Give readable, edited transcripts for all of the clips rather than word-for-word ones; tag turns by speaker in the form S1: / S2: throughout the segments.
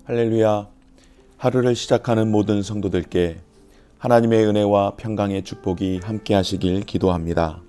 S1: 할렐루야. 하루를 시작하는 모든 성도들께 하나님의 은혜와 평강의 축복이 함께 하시길 기도합니다.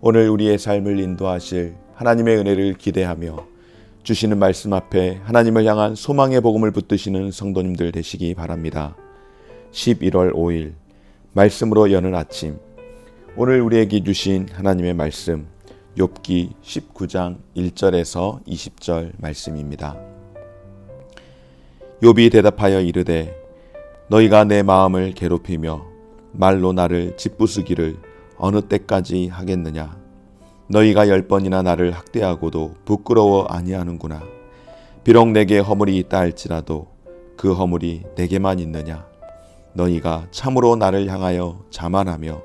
S1: 오늘 우리의 삶을 인도하실 하나님의 은혜를 기대하며 주시는 말씀 앞에 하나님을 향한 소망의 복음을 붙드시는 성도님들 되시기 바랍니다. 11월 5일 말씀으로 여는 아침, 오늘 우리에게 주신 하나님의 말씀 욥기 19장 1절에서 20절 말씀입니다. 욥이 대답하여 이르되 너희가 내 마음을 괴롭히며 말로 나를 짓부수기를 어느 때까지 하겠느냐. 너희가 10번이나 나를 학대하고도 부끄러워 아니하는구나. 비록 내게 허물이 있다 할지라도 그 허물이 내게만 있느냐. 너희가 참으로 나를 향하여 자만하며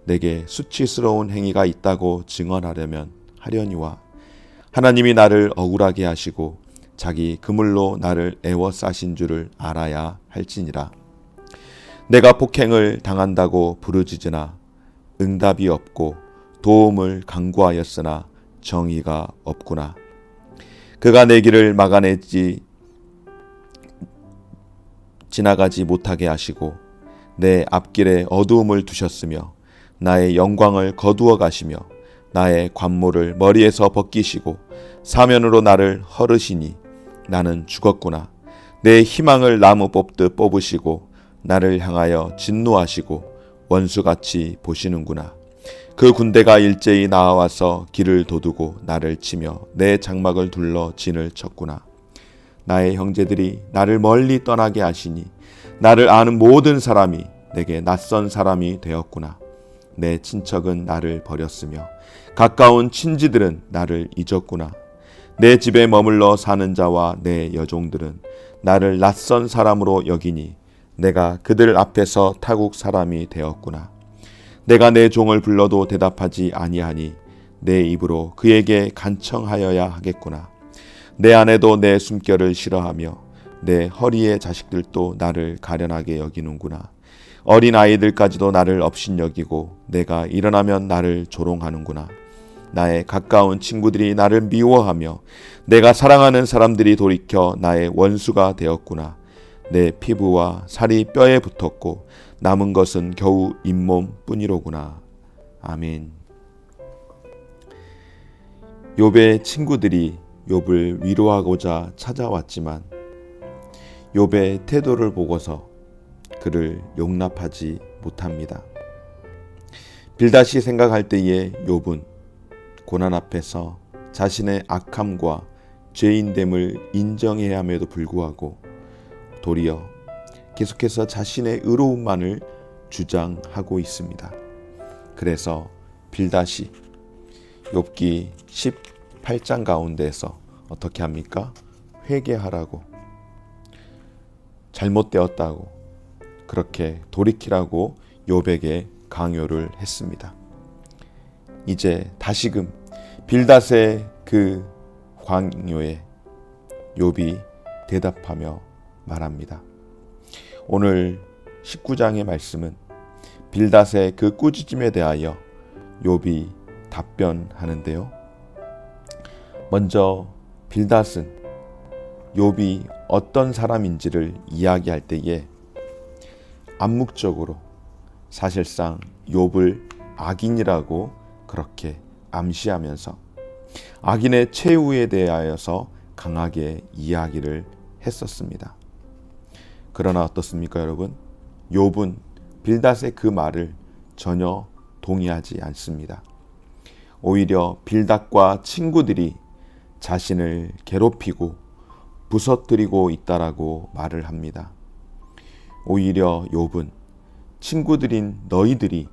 S1: 내게 수치스러운 행위가 있다고 증언하려면 하려니와 하나님이 나를 억울하게 하시고 자기 그물로 나를 애워싸신 줄을 알아야 할지니라. 내가 폭행을 당한다고 부르짖으나 응답이 없고 도움을 간구하였으나 정의가 없구나. 그가 내 길을 막아내지 지나가지 못하게 하시고 내 앞길에 어두움을 두셨으며 나의 영광을 거두어 가시며 나의 관모를 머리에서 벗기시고 사면으로 나를 헐으시니 나는 죽었구나. 내 희망을 나무 뽑듯 뽑으시고 나를 향하여 진노하시고 원수같이 보시는구나. 그 군대가 일제히 나와서 길을 도두고 나를 치며 내 장막을 둘러 진을 쳤구나. 나의 형제들이 나를 멀리 떠나게 하시니 나를 아는 모든 사람이 내게 낯선 사람이 되었구나. 내 친척은 나를 버렸으며 가까운 친지들은 나를 잊었구나. 내 집에 머물러 사는 자와 내 여종들은 나를 낯선 사람으로 여기니 내가 그들 앞에서 타국 사람이 되었구나. 내가 내 종을 불러도 대답하지 아니하니 내 입으로 그에게 간청하여야 하겠구나. 내 아내도 내 숨결을 싫어하며 내 허리의 자식들도 나를 가련하게 여기는구나. 어린 아이들까지도 나를 업신여기고 내가 일어나면 나를 조롱하는구나. 나의 가까운 친구들이 나를 미워하며 내가 사랑하는 사람들이 돌이켜 나의 원수가 되었구나. 내 피부와 살이 뼈에 붙었고 남은 것은 겨우 잇몸 뿐이로구나. 아멘. 욥의 친구들이 욥을 위로하고자 찾아왔지만 욥의 태도를 보고서 그를 용납하지 못합니다. 빌닷이 생각할 때에 욥은 고난 앞에서 자신의 악함과 죄인됨을 인정해야 함에도 불구하고 도리어 계속해서 자신의 의로움만을 주장하고 있습니다. 그래서 빌닷이 욥기 18장 가운데에서 어떻게 합니까? 회개하라고, 잘못되었다고 그렇게 돌이키라고 욥에게 강요를 했습니다. 이제 다시금 빌닷의 그 강요에 욥이 대답하며 말합니다. 오늘 19장의 말씀은 빌닷의 그 꾸짖음에 대하여 욥이 답변하는데요. 먼저 빌닷은 욥이 어떤 사람인지를 이야기할 때에 암묵적으로 사실상 욥을 악인이라고 그렇게 암시하면서 악인의 최후에 대하여서 강하게 이야기를 했었습니다. 그러나 어떻습니까, 여러분? 욥은 빌닷의 그 말을 전혀 동의하지 않습니다. 오히려 빌닷과 친구들이 자신을 괴롭히고 부서뜨리고 있다라고 말을 합니다. 오히려 욥은 친구들인 너희들이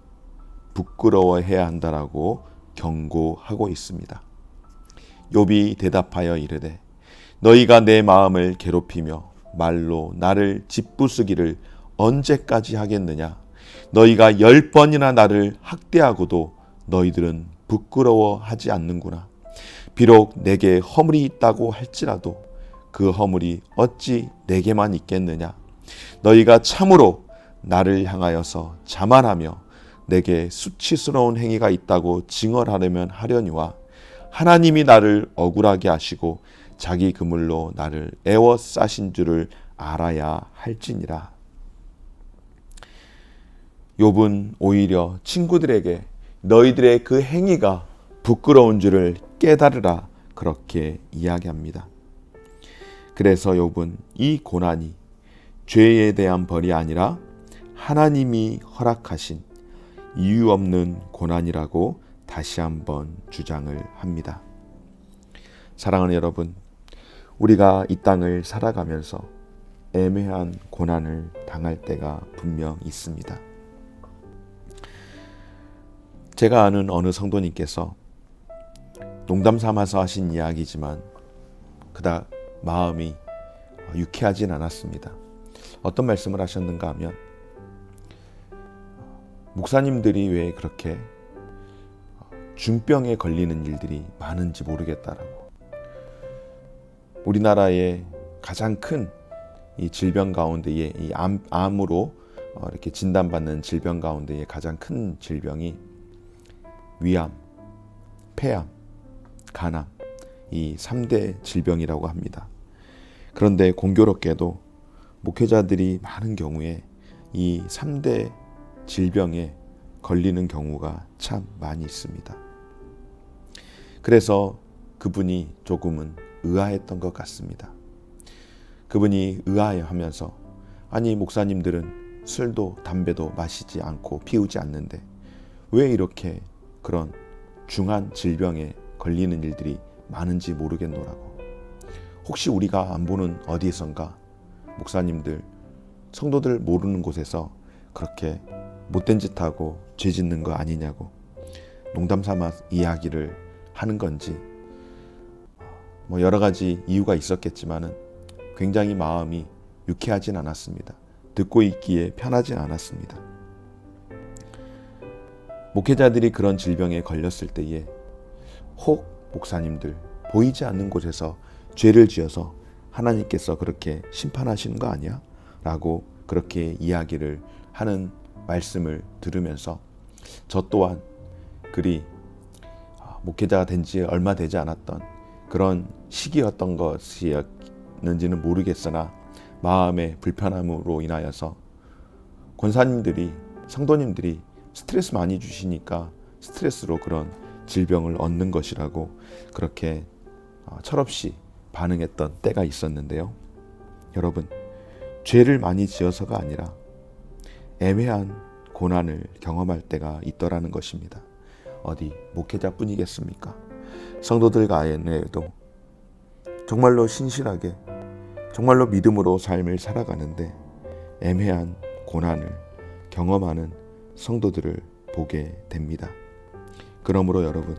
S1: 부끄러워해야 한다라고 경고하고 있습니다. 욥이 대답하여 이르되 너희가 내 마음을 괴롭히며 말로 나를 짓부수기를 언제까지 하겠느냐. 너희가 10번이나 나를 학대하고도 너희들은 부끄러워하지 않는구나. 비록 내게 허물이 있다고 할지라도 그 허물이 어찌 내게만 있겠느냐. 너희가 참으로 나를 향하여서 자만하며 내게 수치스러운 행위가 있다고 증언하려면 하려니와 하나님이 나를 억울하게 하시고 자기 그물로 나를 애워싸신 줄을 알아야 할지니라. 욥은 오히려 친구들에게 너희들의 그 행위가 부끄러운 줄을 깨달으라 그렇게 이야기합니다. 그래서 욥은 이 고난이 죄에 대한 벌이 아니라 하나님이 허락하신 이유 없는 고난이라고 다시 한번 주장을 합니다. 사랑하는 여러분, 우리가 이 땅을 살아가면서 애매한 고난을 당할 때가 분명 있습니다. 제가 아는 어느 성도님께서 농담 삼아서 하신 이야기지만 그닥 마음이 유쾌하진 않았습니다. 어떤 말씀을 하셨는가 하면, 목사님들이 왜 그렇게 중병에 걸리는 일들이 많은지 모르겠다라고. 우리나라의 가장 큰 이 질병 가운데에 이 암으로 이렇게 진단받는 질병 가운데에 가장 큰 질병이 위암, 폐암, 간암, 이 3대 질병이라고 합니다. 그런데 공교롭게도 목회자들이 많은 경우에 이 3대 질병에 걸리는 경우가 참 많이 있습니다. 그래서 그분이 조금은 의아했던 것 같습니다. 그분이 의아해하면서, 아니 목사님들은 술도 담배도 마시지 않고 피우지 않는데 왜 이렇게 그런 중한 질병에 걸리는 일들이 많은지 모르겠노라고. 혹시 우리가 안 보는 어디선가 목사님들, 성도들 모르는 곳에서 그렇게 못된 짓 하고 죄 짓는 거 아니냐고 농담 삼아 이야기를 하는 건지, 여러 가지 이유가 있었겠지만은 굉장히 마음이 유쾌하진 않았습니다. 듣고 있기에 편하진 않았습니다. 목회자들이 그런 질병에 걸렸을 때에 혹 목사님들 보이지 않는 곳에서 죄를 지어서 하나님께서 그렇게 심판하시는 거 아니야? 라고 그렇게 이야기를 하는 말씀을 들으면서 저 또한 그리 목회자가 된 지 얼마 되지 않았던 그런 시기였던 것이었는지는 모르겠으나 마음의 불편함으로 인하여서 권사님들이, 성도님들이 스트레스 많이 주시니까 스트레스로 그런 질병을 얻는 것이라고 그렇게 철없이 반응했던 때가 있었는데요. 여러분, 죄를 많이 지어서가 아니라 애매한 고난을 경험할 때가 있더라는 것입니다. 어디 목회자뿐이겠습니까? 성도들 간에도 정말로 신실하게, 정말로 믿음으로 삶을 살아가는데 애매한 고난을 경험하는 성도들을 보게 됩니다. 그러므로 여러분,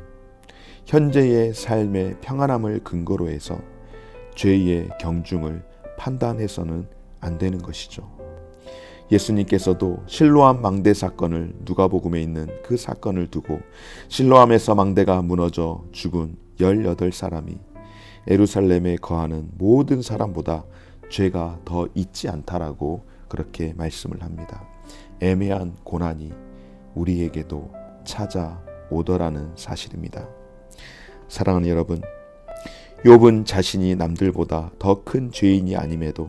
S1: 현재의 삶의 평안함을 근거로 해서 죄의 경중을 판단해서는 안 되는 것이죠. 예수님께서도 실로암 망대 사건을, 누가복음에 있는 그 사건을 두고 실로암에서 망대가 무너져 죽은 18사람이 예루살렘에 거하는 모든 사람보다 죄가 더 있지 않다라고 그렇게 말씀을 합니다. 애매한 고난이 우리에게도 찾아오더라는 사실입니다. 사랑하는 여러분, 욥은 자신이 남들보다 더 큰 죄인이 아님에도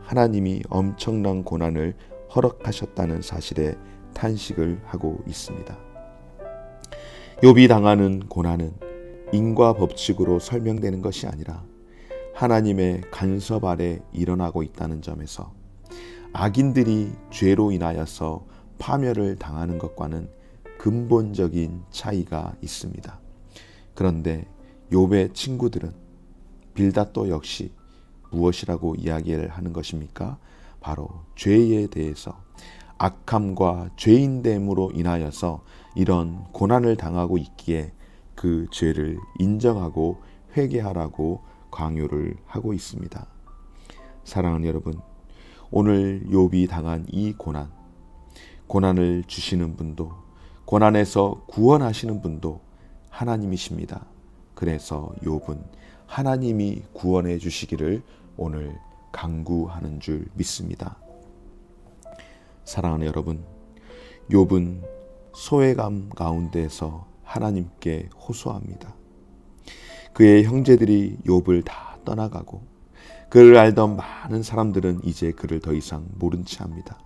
S1: 하나님이 엄청난 고난을 허락하셨다는 사실에 탄식을 하고 있습니다. 욥이 당하는 고난은 인과 법칙으로 설명되는 것이 아니라 하나님의 간섭 아래 일어나고 있다는 점에서 악인들이 죄로 인하여서 파멸을 당하는 것과는 근본적인 차이가 있습니다. 그런데 욥의 친구들은 빌닷도 역시 무엇이라고 이야기를 하는 것입니까? 바로 죄에 대해서, 악함과 죄인됨으로 인하여서 이런 고난을 당하고 있기에 그 죄를 인정하고 회개하라고 강요를 하고 있습니다. 사랑하는 여러분, 오늘 욥이 당한 이 고난을 주시는 분도, 고난에서 구원하시는 분도 하나님이십니다. 그래서 욥은 하나님이 구원해 주시기를 오늘 간구하는 줄 믿습니다. 사랑하는 여러분, 욥은 소외감 가운데서 하나님께 호소합니다. 그의 형제들이 욥을 다 떠나가고 그를 알던 많은 사람들은 이제 그를 더 이상 모른 채 합니다.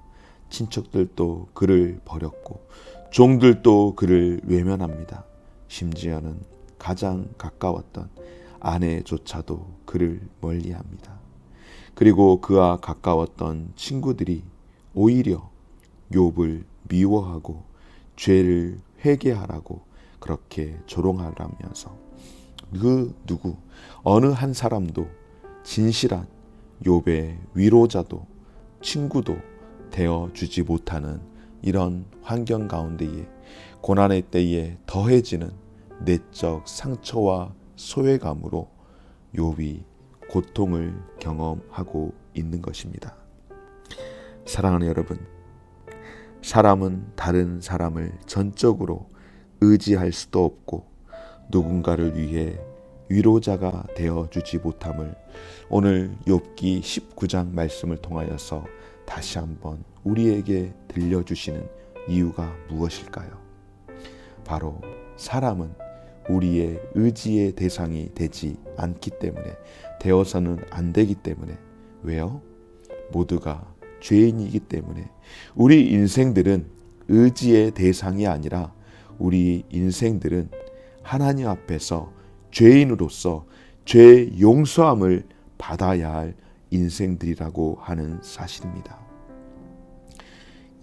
S1: 친척들도 그를 버렸고 종들도 그를 외면합니다. 심지어는 가장 가까웠던 아내조차도 그를 멀리합니다. 그리고 그와 가까웠던 친구들이 오히려 욥을 미워하고 죄를 회개하라고 그렇게 조롱하라면서 그 누구 어느 한 사람도 진실한 욥의 위로자도 친구도 되어주지 못하는 이런 환경 가운데에 고난의 때에 더해지는 내적 상처와 소외감으로 욥이 고통을 경험하고 있는 것입니다. 사랑하는 여러분, 사람은 다른 사람을 전적으로 의지할 수도 없고 누군가를 위해 위로자가 되어주지 못함을 오늘 욥기 19장 말씀을 통하여서 다시 한번 우리에게 들려주시는 이유가 무엇일까요? 바로 사람은 우리의 의지의 대상이 되지 않기 때문에, 되어서는 안 되기 때문에. 왜요? 모두가 죄인이기 때문에. 우리 인생들은 의지의 대상이 아니라 우리 인생들은 하나님 앞에서 죄인으로서 죄 용서함을 받아야 할 인생들이라고 하는 사실입니다.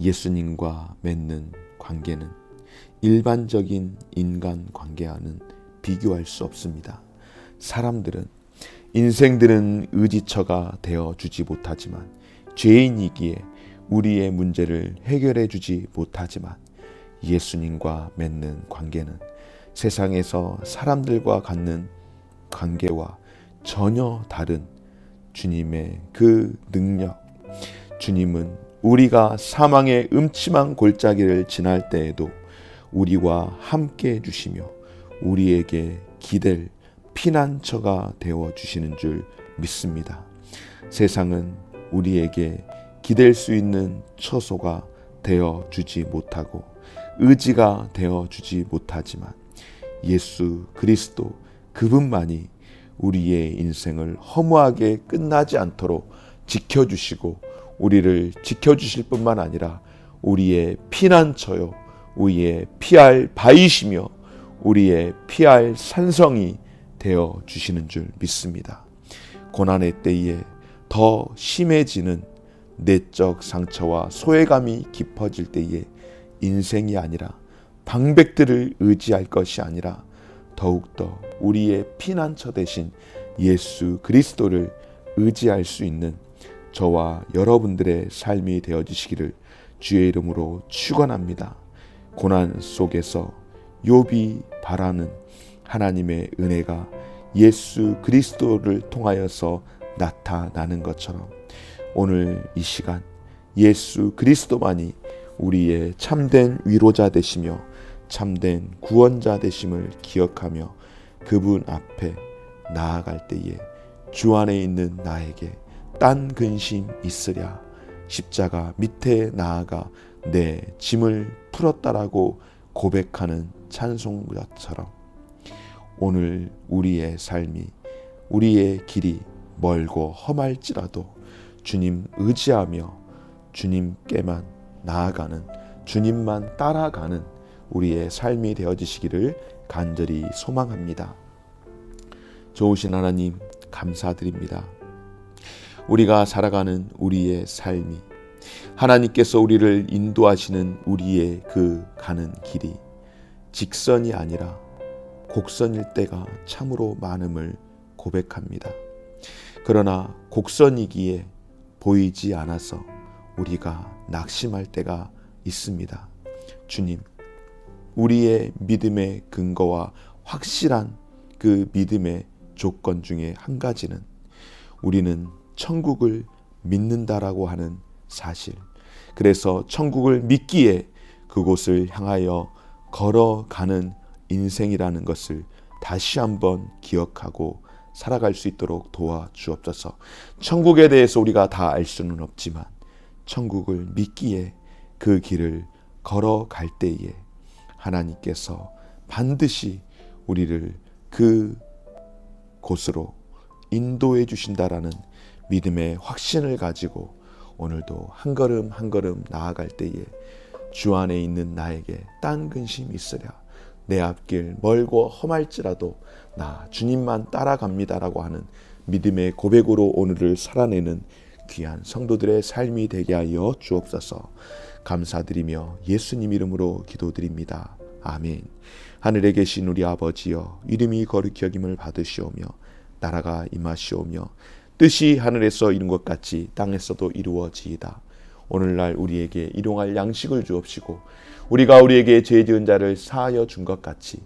S1: 예수님과 맺는 관계는 일반적인 인간 관계와는 비교할 수 없습니다. 사람들은, 인생들은 의지처가 되어주지 못하지만, 죄인이기에 우리의 문제를 해결해 주지 못하지만, 예수님과 맺는 관계는 세상에서 사람들과 갖는 관계와 전혀 다른 주님의 그 능력, 주님은 우리가 사망의 음침한 골짜기를 지날 때에도 우리와 함께 해주시며 우리에게 기댈 피난처가 되어주시는 줄 믿습니다. 세상은 우리에게 기댈 수 있는 처소가 되어주지 못하고 의지가 되어주지 못하지만 예수 그리스도 그분만이 우리의 인생을 허무하게 끝나지 않도록 지켜주시고 우리를 지켜주실 뿐만 아니라 우리의 피난처요, 우리의 피할 바위시며 우리의 피할 산성이 되어주시는 줄 믿습니다. 고난의 때에 더 심해지는 내적 상처와 소외감이 깊어질 때에 인생이 아니라, 방백들을 의지할 것이 아니라 더욱더 우리의 피난처 대신 예수 그리스도를 의지할 수 있는 저와 여러분들의 삶이 되어지시기를 주의 이름으로 축원합니다. 고난 속에서 욥이 바라는 하나님의 은혜가 예수 그리스도를 통하여서 나타나는 것처럼 오늘 이 시간 예수 그리스도만이 우리의 참된 위로자 되시며 참된 구원자 되심을 기억하며 그분 앞에 나아갈 때에 주 안에 있는 나에게 딴 근심 있으랴, 십자가 밑에 나아가 내 짐을 풀었다라고 고백하는 찬송가처럼 오늘 우리의 삶이, 우리의 길이 멀고 험할지라도 주님 의지하며 주님께만 나아가는, 주님만 따라가는 우리의 삶이 되어지시기를 간절히 소망합니다. 좋으신 하나님 감사드립니다. 우리가 살아가는 우리의 삶이, 하나님께서 우리를 인도하시는 우리의 그 가는 길이 직선이 아니라 곡선일 때가 참으로 많음을 고백합니다. 그러나 곡선이기에 보이지 않아서 우리가 낙심할 때가 있습니다. 주님, 우리의 믿음의 근거와 확실한 그 믿음의 조건 중에 한 가지는 우리는 천국을 믿는다라고 하는 사실, 그래서 천국을 믿기에 그곳을 향하여 걸어가는 인생이라는 것을 다시 한번 기억하고 살아갈 수 있도록 도와주옵소서. 천국에 대해서 우리가 다 알 수는 없지만 천국을 믿기에 그 길을 걸어갈 때에 하나님께서 반드시 우리를 그 곳으로 인도해 주신다라는 믿음의 확신을 가지고 오늘도 한 걸음 한 걸음 나아갈 때에 주 안에 있는 나에게 딴 근심이 있으랴, 내 앞길 멀고 험할지라도 나 주님만 따라갑니다라고 하는 믿음의 고백으로 오늘을 살아내는 귀한 성도들의 삶이 되게 하여 주옵소서. 감사드리며 예수님 이름으로 기도드립니다. 아멘. 하늘에 계신 우리 아버지여, 이름이 거룩히 여김을 받으시오며 나라가 임하시오며 뜻이 하늘에서 이룬 것 같이 땅에서도 이루어지이다. 오늘날 우리에게 일용할 양식을 주옵시고 우리가 우리에게 죄 지은 자를 사하여 준 것 같이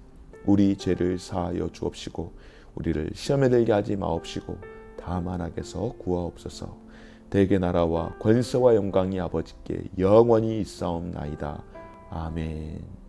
S1: 우리 죄를 사하여 주옵시고 우리를 시험에 들게 하지 마옵시고 다만 악에서 구하옵소서. 대개 나라와 권세와 영광이 아버지께 영원히 있사옵나이다. 아멘.